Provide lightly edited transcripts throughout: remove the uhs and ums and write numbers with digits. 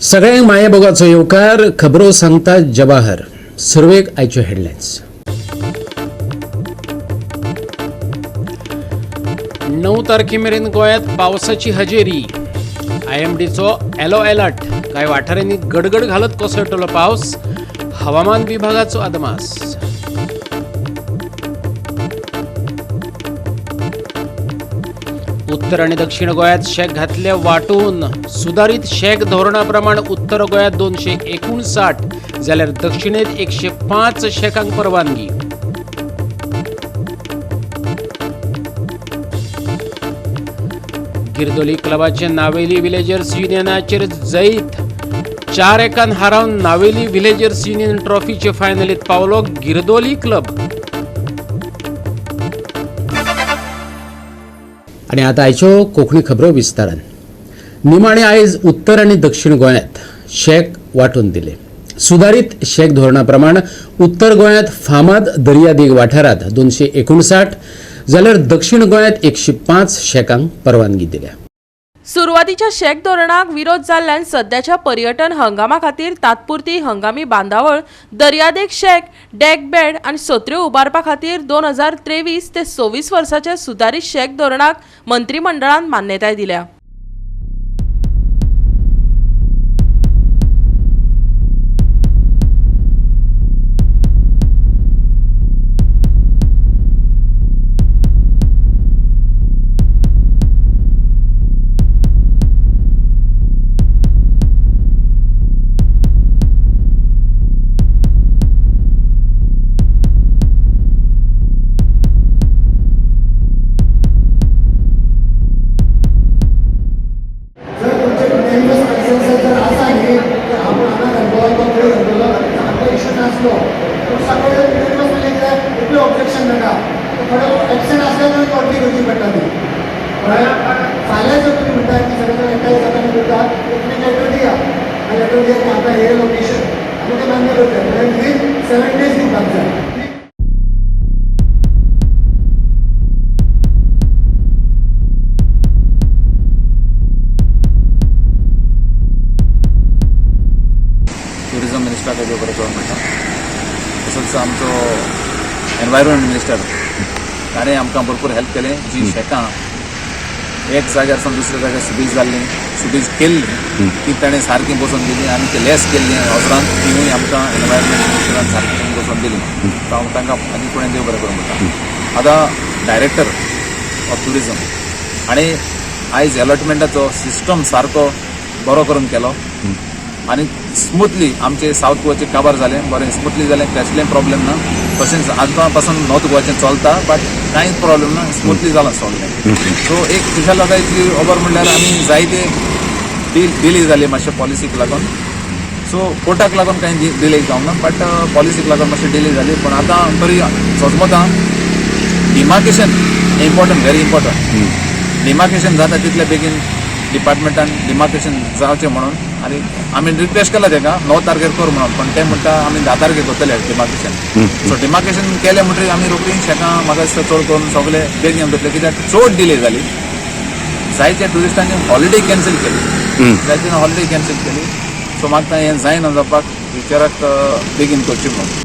सगळ्यांक माये बोगाचो येवकार खबरो सांगता जवाहर सर्वेक आयच्यो हेडलायन्स। 9 तारखेमेरेन गोंयांत पावसाची हजेरी। IMDचो येलो अलर्ट। कांय वाठारांनी गडगड घालत कोसळटलो पावस। हवामान विभागाचो अदमास। उत्तर आणि दक्षिण गोंयांत शेक घातले वाटून। सुधारित शेक धोरणा प्रमाण उत्तर गोंयांत 259 जाल्यार दक्षिणेत 105 शेकांक परवानगी। गिरदोली क्लबाचे नावेली विलेजर्स युनियनाचेर जैत। 4-1 हारावन नावेली विलेजर्स युनियन ट्रॉफीचे फायनलीत पावलो गिरदोली क्लब। आणि आता आयच्यो कोंकणी खबरो विस्तारान। निमाणे आयज उत्तर आणि दक्षिण गोंयांत शेक वांटून दिले। सुधारित शेक धोरणा प्रमाण उत्तर गोंयांत फामाद दर्यादेग वाठारांत 259 जाल्यार दक्षिण गोंयांत 105 शेकांक परवानगी दिल्या। सुरवातीच्या शेक धोरणाक विरोध जाल्ल्यान सध्याच्या पर्यटन हंगामा खातीर तात्पुरती हंगामी बांदावळ दर्यादेग शेक डेक बेड आनी सत्र्यो उबारपा खातीर 2023 ते 26 वर्साच्या सुधारीत शेक धोरणाक मंत्रिमंडळान मान्यताय दिल्या। टुरिझम मिनिस्टर जो बरोबर म्हणटा तसोच आमचो एनवायरमेंट मिनिस्टर ताणें आमकां भरपूर हेल्प केलें। जी शेकां एक जाग्यारसून दुसऱ्या जाग्यार सुबीज केल्ली ती ताणें सारकी बसोवन दिली आनी ती लेस केल्ली ऑजरान तिवूय आमकां एनवायरमेंट मिनिस्टरान सारकी बसोवन दिली। हांव तांकां आनी फुडें देव बरें करूं म्हणटा। आतां डायरेक्टर ऑफ टुरिझम आनी आयज अलॉटमेंटाचो सिस्टम सारको बरो करून केलो आनी स्मुथली आमचे साऊथ गोवाचे काबार जालें बरें स्मुथली जालें। कसलेंय प्रॉब्लेम ना। तशेंच आजकाल पासून नॉर्थ गोवाचें चलता बट कांयच प्रॉब्लेम ना। स्मुथली जालां सॉल्व। सो एक खुशाल जायची खबर म्हणल्यार आमी जायते डिले जाली मातशे पॉलिसीक लागून। सो कोर्टाक लागून कांय डिले जावंक ना बट पॉलिसीक लागून मातशे डिले जाली। पण आतां बरी सोजमोता demarcation important very important. Demarcation जाता तितले बेगीन डिपार्टमेंटान डिमार्केशन जावचें म्हणून आनी आमी रिक्वेस्ट केला ताका 9 तारखेर कर म्हणून। पण ते म्हणटा आमी 10 तारखेर करतले डिमार्केशन। सो डिमार्केशन केलें म्हणटकीर आमी रोखडी शेकां म्हाका दिसता चड करून सगळे बेगीन करतले कित्याक चड डिले जाली। जायत्या ट्युरिस्टांनी हॉलिडे कॅन्सल केली जायत्यांनी हॉलिडे कॅन्सल केली। सो म्हाका हें जायना जावपाक विचाराक बेगीन करची म्हणून।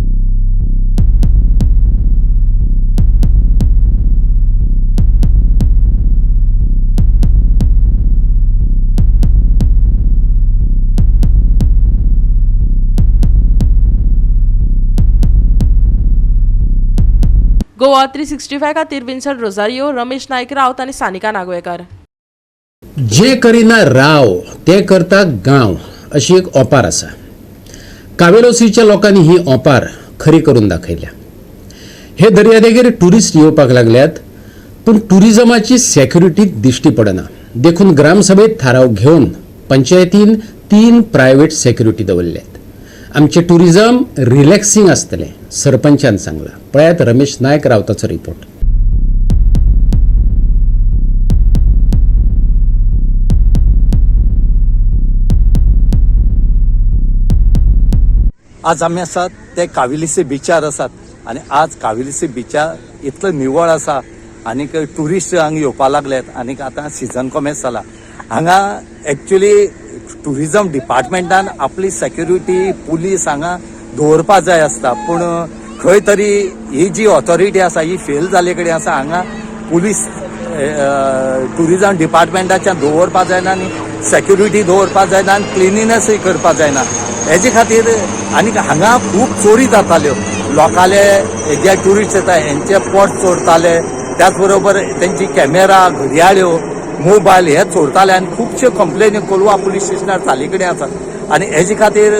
गोवा 365 खातीर विन्संट रोझारियो, रमेश नायक रावत आनी सानिका नागवेकर। जे करिना राव ते करता गांव अशी एक ओपार आसा। कावेलोसीच्या लोकांनी ही ओपार खरी करून दाखयल्या। हे दर्यादेगेर टुरिस्ट येवपाक लागल्यात पूण टुरिझमाची सेक्युरिटी दिश्टी पडना। देखून ग्रामसभेत थाराव घेवन पंचायतीन 3 प्रायव्हेट सेक्युरिटी दवरल्यात। आमचे टुरिझम रिलॅक्सिंग आसतलें सरपंचान सांगला। पळयात रमेश नायक रावताचो रिपोर्ट। आज आमी आसात ते काविलिसे बिचार आसात आनी आज काविलिसे बिचार इतलो निवळ आसा आनीक ट्युरिस्ट हांगा येवपा लागल्यात आनीक आतां सिजन कमेस जाला हांगा एक्चुअली टुरिझम डिपार्टमेंटान आपली सेक्युरिटी पुलीस हांगा दवरपा जाय आसता, पूण खंय तरी ही जी ऑथॉरिटी आसा ही फेल जाले कडेन आसा. हांगा पुलीस टुरिझम डिपार्टमेंटाच्यान दवरपा जायना आनी सेक्युरिटी दवरपा जायना आनी क्लिनिनेसय करपा जायना. हेजे खातीर आनी हांगा खूब चोरी जाताल्यो. लोकाले जे ट्युरिस्ट येता हेंचे पोट चोरताले, त्याच बरोबर तेंची कॅमेरा, घडयाळ्यो, मोबायल हे चोरताले आनी खुबश्यो कंप्लेनी कोलवा पुलीस स्टेशनार चाली कडेन आसात. आनी हेजे खातीर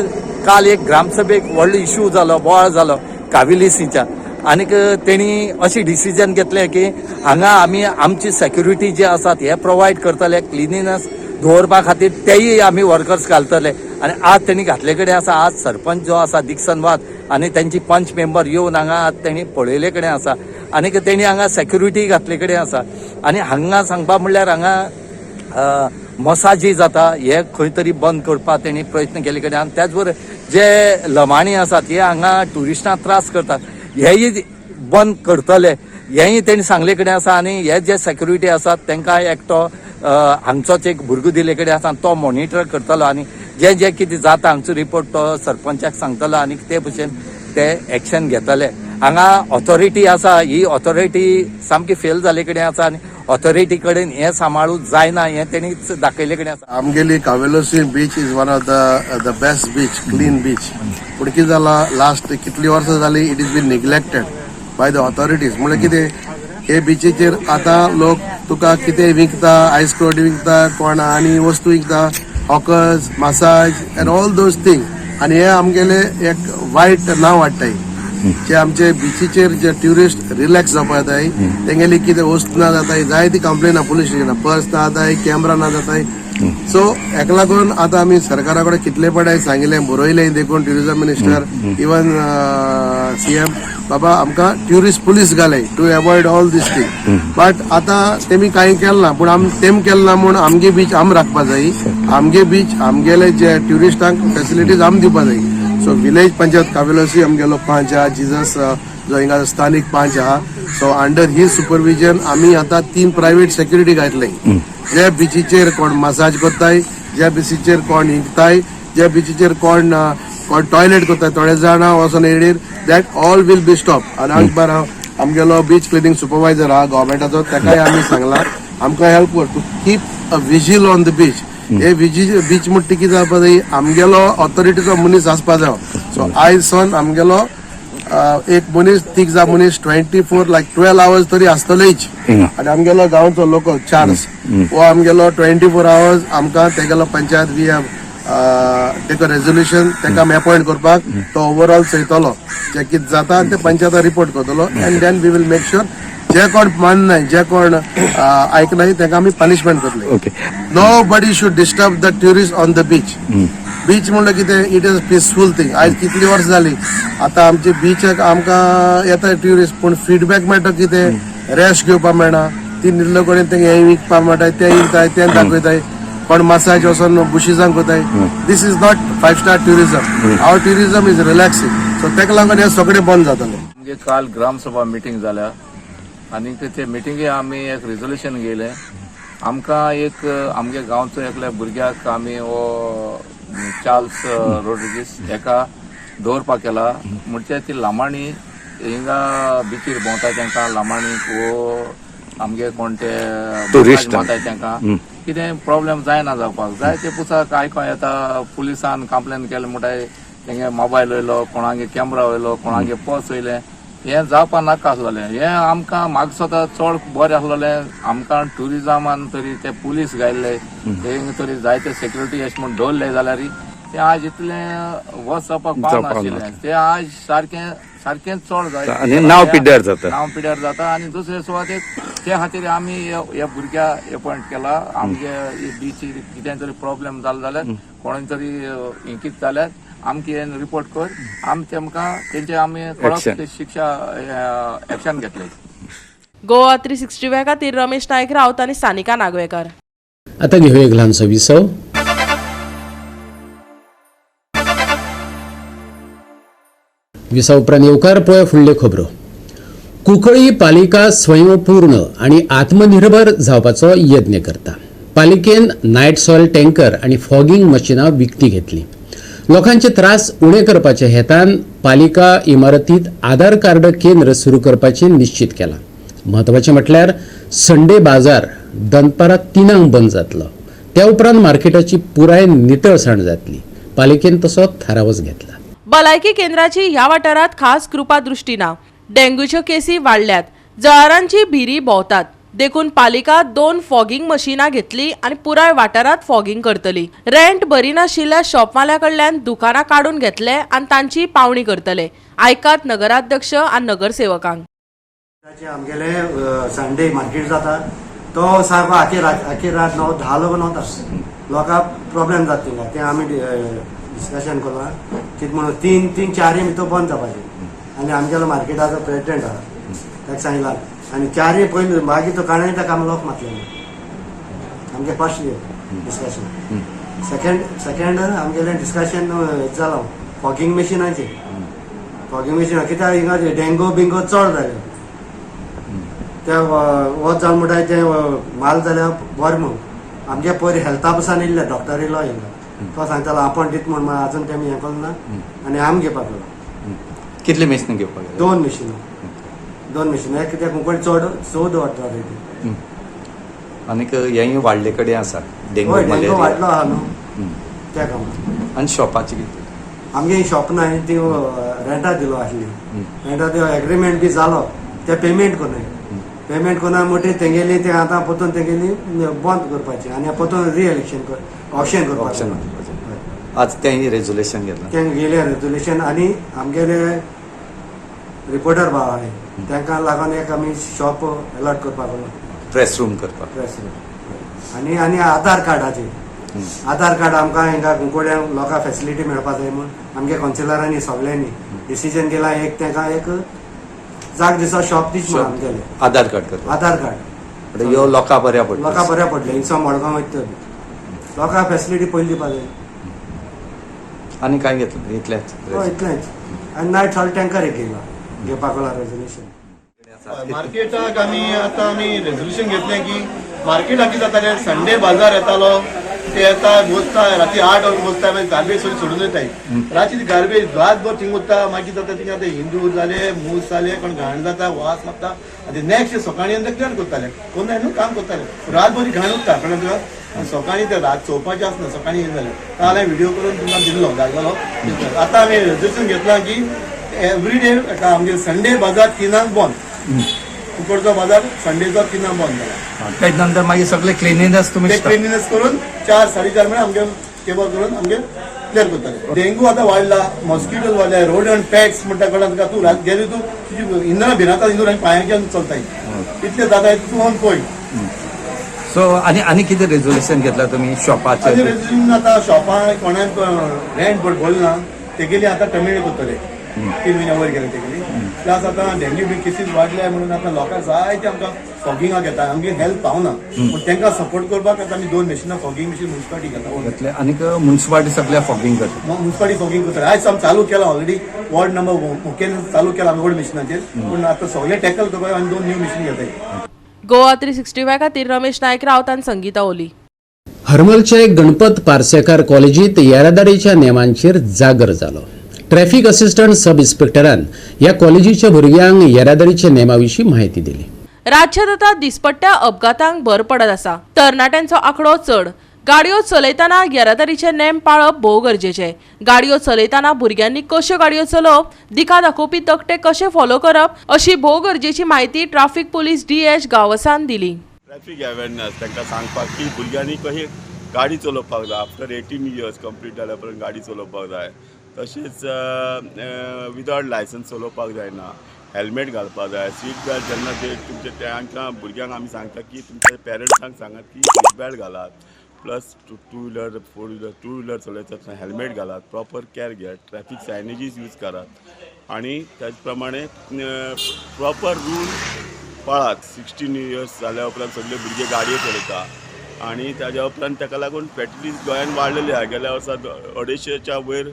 काल एक ग्रामसभेक व्हडलो इश्यू जालो, बोवाळ जालो काविलिसीच्या. आनीक तेणी अशी डिसिजन घेतलें की हांगा आमी आमची सेक्युरिटी जे आसात हे प्रोवायड करतले, क्लिनिनेस दवरपा खातीर तेय आमी वर्कर्स घालतले. आनी आज तेणी घातले कडेन आसा. आज सरपंच जो आसा दिक्सन वाद आनी तेंची पंच मेंबर येवन हांगा आज तेणी पळयले कडेन आसा. आनीक तेणी हांगा सेक्युरिटी घातले कडेन आसा. आनी हांगा सांगपा म्हणल्यार हांगा मसाजी जाता हे खंय तरी बंद करपाक तेणी प्रयत्न केले कडेन. आनी त्याच बरोबर जे लमाणी आसात हे हांगा ट्युरिस्टांक त्रास करतात हेय बंद करतले हेय तेणी सांगले कडेन आसा. आनी हे जे सेक्युरिटी आसात तांकां एकटो हांगचोच एक भुरगो दिले कडेन आसा, तो मॉनिटर करतलो आनी जे जे कितें जाता हांगचो रिपोर्ट तो सरपंचाक सांगतलो आनी ते भशेन ते एक्शन घेतले. हांगा ऑथॉरिटी आसा ही ऑथॉरिटी सामकी फेल जाले कडेन आसा आनी ऑथॉरिटी कडेन हे सांबाळूंक जायना हे तेणीच दाखयले कडेन आसा. आमगेली Cavelossim beach is one of the best beach, clean beach. पूण कितें जाला लास्ट कितली वर्सां जाली it is been neglected by the authorities. म्हणजे कितें हे बिचीचेर आतां लोक तुका कितें विकता, आयस क्रोड विकता, कोण आनी वस्तू विकता, hawkers, massage end all those thing. आनी हे आमगेले एक वायट नांव हाडटाय जे आमचे बिचीचेर जे ट्युरिस्ट रिलॅक्स जावपा जाताय तेंगेली कितें वस्तू ना जाताय, जायती कंप्लेन पुलीस स्टेशनार, पर्स ना जाताय, कॅमेरा ना जाताय. सो हेका लागून आतां आमी सरकारा कडेन कितले पडाय सांगिल्लें, बरयलें देखून ट्युरिझम मिनिस्टर, इवन CM बाबा आमकां ट्युरिस्ट पुलीस घालय to avoid all these thing. But आतां तेमी कांय केलें ना. पूण आमी तेम केलें ना म्हूण आमगे बीच आमी राखपा जाय. आमगे बीच आमगेले जे ट्युरिस्टांक फेसिलिटीज आमी दिवपा जाय. सो विलेज पंचायत कावेलोसी आमगेलो पंच आहा, जिजस जो हिंगा स्थानीक पंच आहा. सो अंडर हीज सुपरविजन आमी आतां 3 प्रायव्हेट सेक्युरिटी घातले. जे बिचीचेर कोण मसाज करताय, जे बिचीचेर कोण हिंगताय, जे बिचीचेर कोण टॉयलेट करताय, थोडे जाणां वचून येडीर that all will be stop. आनी हांगा आमगेलो बीच क्लिनिंग सुपरवायझर आहा गव्हर्मेंटाचो, ताकाय आमी सांगला आमकां हेल्प कर to keep a vigil on the beach. हे बीच म्हणटा कितें जावपा जाय, आमगेलो ऑथॉरिटीचो मनीस आसपा जायो. सो आयज सन आमगेलो एक मनीस तीग जा मनीस 24 like 12 hours तरी आसतलेच. आनी आमगेलो गांवचो लोकल चार्ल्स हो आमगेलो 24 hours आमकां तेगेलो पंचायत वी हॅव तेका रेजोल्युशन तेका आमी अपॉयंट करपाक तो ओवरऑल चयतलो जे कितें जाता आनी ते पंचायताक रिपोर्ट करतलो. And then we will make sure जे कोण माननाय, जे कोण ऐकनाय तांकां आमी पनिशमेंट करतले. Nobody should disturb the tourist on the beach. Beach म्हणल्यार कितें इट इज पीसफूल थिंग. आयज कितली वर्स जाली आतां आमचे बीचाक आमकां येता ट्युरिस्ट, पूण फीडबॅक मेळटा कितें, रेस्ट घेवपाक मेळना. ती निल्लो कडेन तेंगे हें विकपाक मेळटा, तें विकताय, तें दाखयताय, कोण मसाज वचून बुशीजांक कोताय. This is not 5-star tourism. Our tourism is relaxing. So तेका लागून हे सगळें बंद जातलें. म्हणजे काल ग्रामसभा मिटींग जाल्या आनी ते मिटींगे आमी एक रिजोल्युशन घेयलें. आमकां एक आमगे गांवचो एकल्या भुरग्याक आमी हो चार्ल्स रोड्रिगीस हेका दवरपाक केला. म्हणजे ती लामाणी हिंगा बिचीर भोंवता तांकां लामाणीक वो आमगे कोण ते टुरिस्ट भोंवताय तांकां कितें प्रॉब्लेम जायना जावपाक जाय. ते पुसाक आयको येता पुलिसान कंप्लेन केलें म्हणटाय तेंगे मोबायल वयलो, कोणागे कॅमेरा वयलो, कोणागे पर्स वयलें. हें जावपा नाका आसलेलें. हें आमकां म्हाका स्वता चड बरें आसलेलें. आमकां टुरिझमान तरी ते पुलीस घायल्ले, तेंगे तरी जायते सेक्युरिटी अशें म्हूण दवरले जाल्यार तें आज इतलें वस जावपाक पावनाशिल्लें. तें आज सारकें चड जाय नांव पिड्ड्यार जाता. आनी दुसरे सुवातेक ते खातीर आमी ह्या भुरग्या अपॉयंट केला. आमगे बीचीर कितें तरी प्रॉब्लेम जालो जाल्यार कोणें तरी कितें जाल्यार आमकां रिपोर्ट कर, आमी तेमकां तेंचे आमी कडक शिक्षा एक्शन घेतले. गोवा 365 खातीर रमेश नायक रावत आनी सानिका नागवेकर. आता घेऊया एक ल्हानसो विसव. विसव उपरांत येवकार पळय फुडल्यो खबरो. कुंकळी पालिका स्वयंपूर्ण आणि आत्मनिर्भर जावपाचो यत्न करता. पालिकेन नायट सॉयल टँकर आणि फॉगिंग मशिनां विकती घेतली. लोकांचे त्रास उणे करपाचे हेतान पालिका इमारतीत आधार कार्ड केंद्र सुरू करपाचे निश्चित केलां. म्हत्वाचें म्हटल्यार संडे बाजार दनपारां 3 बंद जातलो. त्या उपरांत मार्केटाची पुराय नितळसाण जातली. पालिकेन तसो थारावच घेतला. भलायकी केंद्राची ह्या वाठारात खास कृपा दृष्टी ना. डेंग्यूच्यो केसी वाडल्यात. जळारांची भिरी भोंवतात. देखून पालिका 2 फॉगिंग मशिनां घेतली आणि पुराय वाठारात फॉगिंग करतली. रेंट बरी नाशिल्ल्या शॉपवाल्या कडल्यान दुकानां काडून घेतले आणि तांची पावणी करतले. आयकात नगराध्यक्ष आणि नगरसेवकांक. आमगेले संडे मार्केट जाता तो सारको आखी रात 9-10 लोक नवता. लोकांक प्रॉब्लेम जाता थिंगा तें आमी डिस्कशन केलां कितें म्हणून 3-4 भितर बंद जावपाचें. आनी आमगेलो मार्केटाचो प्रेसिडेंट आहा ताका सांगलां आनी 4 पयलीं मागीर तो काणय ताका आमी लोक मातलें. आमगे फर्स्ट डिस्कशन. सेकेंड आमगेलें डिस्कशन जालां फॉगिंग मशिनाचें. फॉगिंग मशिनां कित्याक हिंगा डेंगू बिंगो चड जाले. ते वच जावन म्हणटा ते माल जाल्यार बरें म्हणून आमगे पयलीं हेल्था बसान येयल्ले डॉक्टर येयलो हिंगा. तो सांगतालो आपण दित म्हणून आजून तेमी हें केलें ना आनी आमी घेवपाक लागलो. कितले मेशिनां घेवपाक? 2 मशिनां एक कित्याक कोंकणी चड वाडटा रेटी. आनीक हेंय वाडले कडेन आसा डेंगू हय डेंगू मलेरिया वाडलो आहा न्हू त्या कामां. आनी शॉपाची कितें? आमगे शॉप ना ती रेंटा दिलो आसली. रेंटा दिलो एग्रीमेंट बी जालो ते पेमेंट कोन्नाय. पेमेंट कोना मोठी तेंगेली ते आतां परतून तेंगेली बंद करपाची आनी परतून रिएलेक्शन ऑप्शन करपाचें. आज तें रेजोल्युशन घेतलां. तें गेले रेजोल्युशन आनी आमगेले रिपोर्टर भाव आहाय तांकां लागून एक आमी शॉप अलॉट करपाक लागलो. प्रेस रूम करपाक. प्रेस रूम आनी आधार कार्डाचेर आधार कार्ड आमकां हिंगा कुंकोड्यांक लोकांक फेसिलिटी मेळपाक जाय म्हूण आमगे कावन्सिलरांनी सगळ्यांनी डिसिजन केलां. एक तांकां एक जाग दिसा शॉप दीस म्हणून आमगेले आधार कार्ड करपाक. आधार कार्ड ह्यो लोकां बऱ्या पडटा. लोकां बऱ्या पडले. हिंगसो मडगांव वयता लोकांक फेसिलिटी पयली दिवपाक जाय. आनी काय घेतलें इतलेंच? इतलेंच. आनी नायट सॉल्ट टँकर एक घेयला घेवपाक लागला रेजोल्युशन. मार्केटाक आमी रेजोल्युशन घेतलें की मार्केटाक कितें जातालें संडे बाजार येतालो ते येता मोजता राती 8 वरांक मोजता मागीर गार्बेज सगळी सोडून वयताय. रातची गार्बेज रातभर थिंग उरता. मागीर जाता थिंगा ते हिंदू जाले मूस जाले कोण घाण जाता वास मारता आनी नेक्स्ट सकाळी आनी क्लियर करताले. कोण न्हू काम करताले रातभर घाण उरता कळ्ळें तुका. सकाळी ते रात चोवपाचें आसना सकाळी हें जालें काल हांवें व्हिडियो करून तुमकां दिल्लो जागलो. आतां आमी रेजोल्युशन घेतलां की एवरी डे आमगे संडे बाजार 3 बंद. कुंकळचो बाजार संडेचो 3 बंद जाला. तेज नंतर मागीर सगळे क्लिनिनेस तुमी क्लिनिनेस करून 4-4:30 म्हळ्यार आमगे टेबल करून आमगे क्लियर करताले. डेंगू आतां वाडला मॉस्किटोज वाडले रोड अँड पॅट्स म्हणटा कळटा तुका. तूं रात गेली तूं तुजी इंदरां भिरांता इंदूर आनी पांयाच्यान चलताय इतले जाता तूं पळय. सो आनी कितें रेजोल्युशन घेतलां तुमी शॉपाचें? रेजोल्युशन आतां शॉपां कोणाक रेंट भरले ना तेगेली आतां टर्मिनेट करतले. 3 म्हयन्या वयर गेले तेगेली. प्लस आतां डेंग्यू बी केसीस वाडले म्हणून आतां लोकांक जायते आमकां फॉगिंगाक येता. आमगे हेल्प पावना पूण तांकां सपोर्ट करपाक आतां आमी 2 मशिनां फॉगिंग मशीन म्युन्सिपालिटी घेता. आनीक म्युन्सिपालिटी सगळ्या फॉगिंग करता. म्युन्सिपालिटी फॉगिंग करता. आयज आमी चालू केला ऑलरेडी वॉर्ड नंबर मुखेल चालू केला आमी व्हड मशिनाचेर. पूण आतां सगळे टॅकल करपाक आमी 2 न्यू मशीन घेताय. गोवा 365 खातीर रमेश नायक रावत आनी संगीता ओली. हरमलच्या एक गणपत पार्सेकार कॉलेजीत येरादारीच्या नेमांचेर जागर जालो. ट्रॅफिक असिस्टंट सब इन्स्पेक्टरान ह्या कॉलेजीच्या भुरग्यांक येरादारीच्या नेमाविशीं माहिती दिली. राज्यांत आतां दिसपट्ट्या अपघातांक भर पडत आसा. तरणाट्यांचो आंकडो चड. गाडयो चलयतना येरादारीचे नेम पाळप भोव गरजेचें. गाडयो चलयतना भुरग्यांनी कश्यो गाडयो चलोवप दिका दाखोवपी तकटे कशे फॉलो करप अशी भोव गरजेची माहिती ट्रॅफिक पुलीस DH गांवसान दिली. ट्रॅफिक अवेरनेस तांकां सांगपाक की भुरग्यांनी कशी गाडी चलोवपाक जाय. आफ्टर 18 इयर्स कंप्लीट जाल्या उपरांत गाडी चलोवपाक जाय. तशेंच विदावट लायसन्स चलोवपाक जायना. हेल्मेट घालपाक जाय. सीट बेल्ट जेन्ना ते तुमचे तांकां भुरग्यांक आमी सांगता की तुमच्या पेरंट्सांक सांगात की सीट बेल्ट घालात. प्लस 2 व्हिलर 4 व्हिलर 2 व्हिलर चलयता हेल्मेट घालात. प्रॉपर केअर घेयात. ट्रॅफिक सायनेजीस यूज करात आणि त्याच प्रमाणे प्रॉपर रूल पाळात. 16 इयर्स जाल्या उपरांत सगळे भुरगे गाडयो चलयता आणि ताज्या उपरांत ताका लागून फॅटलिटीज गोंयांत वाडलेली आहा. गेल्या वर्सा 250च्या वयर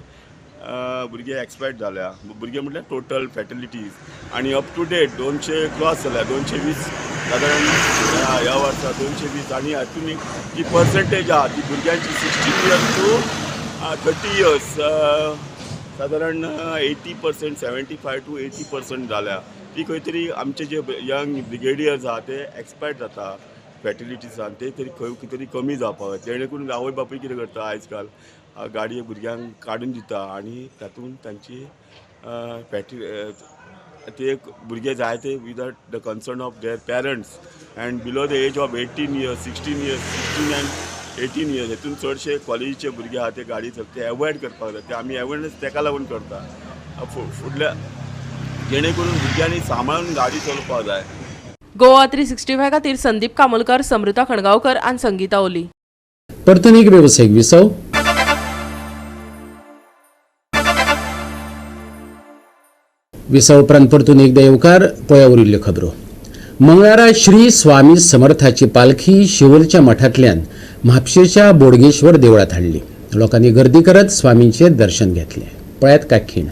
भुरगे एक्सपायर्ड जाल्या. भुरगे म्हटल्यार टोटल फॅटलिटीज आणि अप टू डेट 200 क्रॉस जाल्या. 220 सादारण ह्या वर्सा 220 आनी हातून जी पर्संटेज आहा ती भुरग्यांची 16 इयर्स टू 30 इयर्स सादारण 80%, 75 to 80% जाल्या. ती खंय तरी आमचे जे यंग ब्रिगेडियर्स आहा ते एक्सपायर्ड जाता फॅटिलिटीसान, ते तरी खंय तरी कमी जावपाक, जेणे करून आवय बापूय कितें करता आयज काल गाडये भुरग्यांक काडून दिता आनी तातूंत तांची ते भुरगे जाय ते without the concern of their parents and below the age of 18 years, 16 years, 16 and 18 years हेतून चडशे कॉलेजीचे भुरगे आहा ते गाडी ते एवॉयड करपाक जाय. ते आमी अवेरनेस तेका लागून करता फुडल्या, जेणे करून भुरग्यांनी सांबाळून गाडी चलोवपाक जाय. गोवा 365 खातीर संदीप कामोलकर, समृता खणगांवकर आनी संगीता ओली. परतून एक व्यावसायिक विसव. विसव उपरांत परतून एकदा येवकार, पळया उरिल्ल्यो खबरो. मंगळारा श्री स्वामी समर्थाची पालखी शिवोलच्या मठांतल्यान म्हापशेच्या बोडगेश्वर देवळात हाडली. लोकांनी गर्दी करत स्वामींचे दर्शन घेतले. पळयात काय खीण.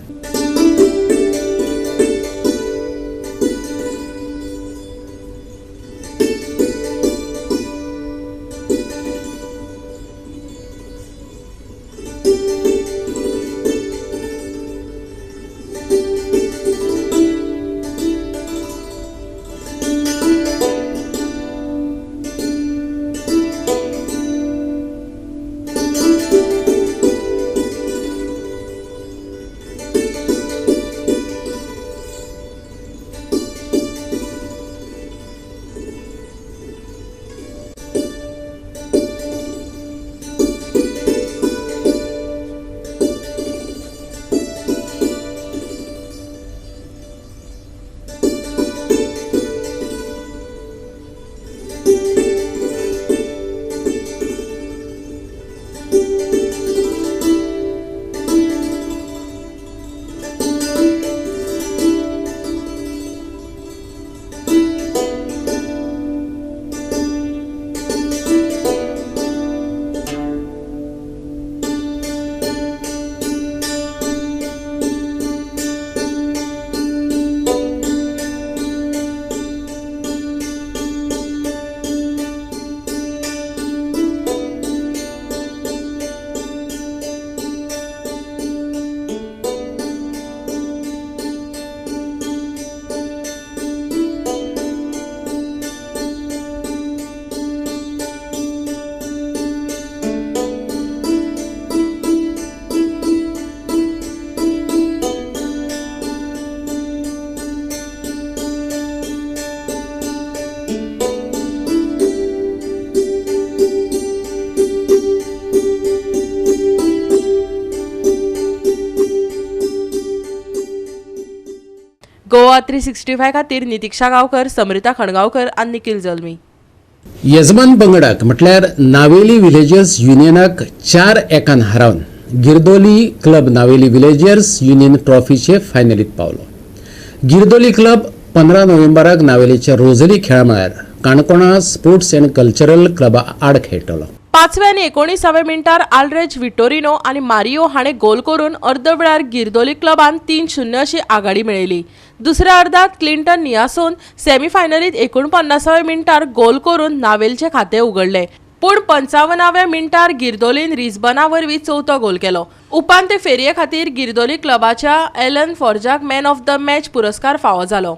गोवा 365 खातीर नितीक्षा गांवकर, समृता खणगांवकर आनी निखिल जल्मी. यजमान पंगडाक म्हटल्यार नावेली विलेजर्स युनियनाक 4-1 हारावन Guirdolim club Navelim villagers union ट्रॉफीचे फायनलीत पावलो. गिरदोली क्लब 15 नोव्हेंबराक नावेलीच्या रोझरी खेळामळार काणकोणा स्पोर्ट्स अँड कल्चरल क्लबा आड खेळटलो. 5व्या आनी 19व्या मिनटार आल्रेज विटोरिनो आनी मारियो हाणें गोल करून अर्द वेळार गिरदोली क्लबान 3-0 अशी आघाडी मेळयली. दुसऱ्या अर्धात क्लिंटन नियासोन सेमीफायनलीत 49व्या मिनटार गोल करून नावेलचे खातें उगडले. पूण 55व्या मिनटार गिरदोलीन रिजबना वरवीं चवथो गोल केलो. उपांत्य फेरये खातीर गिरदोली क्लबाच्या एलन फॉर्जाक मॅन ऑफ द मॅच पुरस्कार फावो जालो.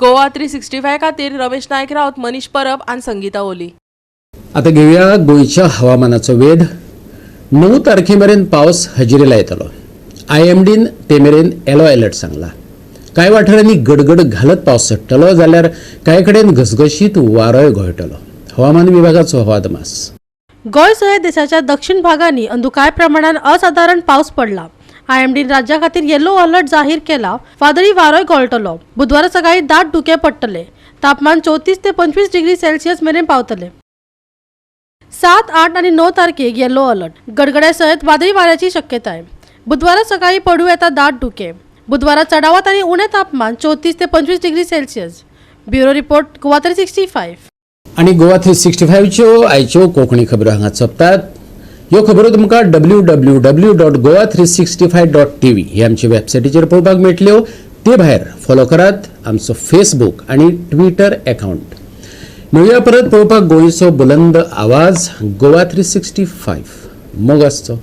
गोवा 365 खातीर रमेश नायक रावत, मनीष परब आनी संगीता ओली. आता घेऊया गोंयच्या हवामानाचो वेध. 9 तारखेमेरेन पावस हजेरीला येतलो. IMDन ते मेरेन येलो अलर्ट सांगला. कांय वाठारांनी गडगड घालत पावस सट्टलो जाल्यार कांय कडेन घसघशीत वारोय घोळटलो. हवामान विभागाचो हो अदमास. गोंय सयत देशाच्या दक्षिण भागांनी अंदू कांय प्रमाणात असाधारण पावस पडला. IMDन राज्या खातीर येलो अलर्ट जाहीर केला. वादळी वारोय घोळटलो. बुधवारा सकाळी दाट धुके पडटले. तापमान 34 ते 25 डिग्री सेल्सियस मेरेन पावतले. 7, 8 आणि 9 तारखेक येलो अलर्ट. गडगड्या सयत वादळी वाऱ्याची शक्यताय. बुधवारा सकाळी पडू येता दाट धुके. बुधवारा चढावात आणि उणे तापमान 34 ते 25 degree Celsius. Bureau report, Goa 365. आणि गोवा 365च्यो आयच्यो कोंकणी खबरो हांगा सोंपतात. ह्यो खबरो तुमकां www.goa365.tv हे आमचे वेबसायटीचेर पळोवपाक मेळटल्यो. ते भायर फॉलो करात आमचो फेसबूक आणि ट्विटर अकाउंट. मेळुया परत पळोवपाक गोंयचो बुलंद आवाज गोवा 365. मोग आसचो.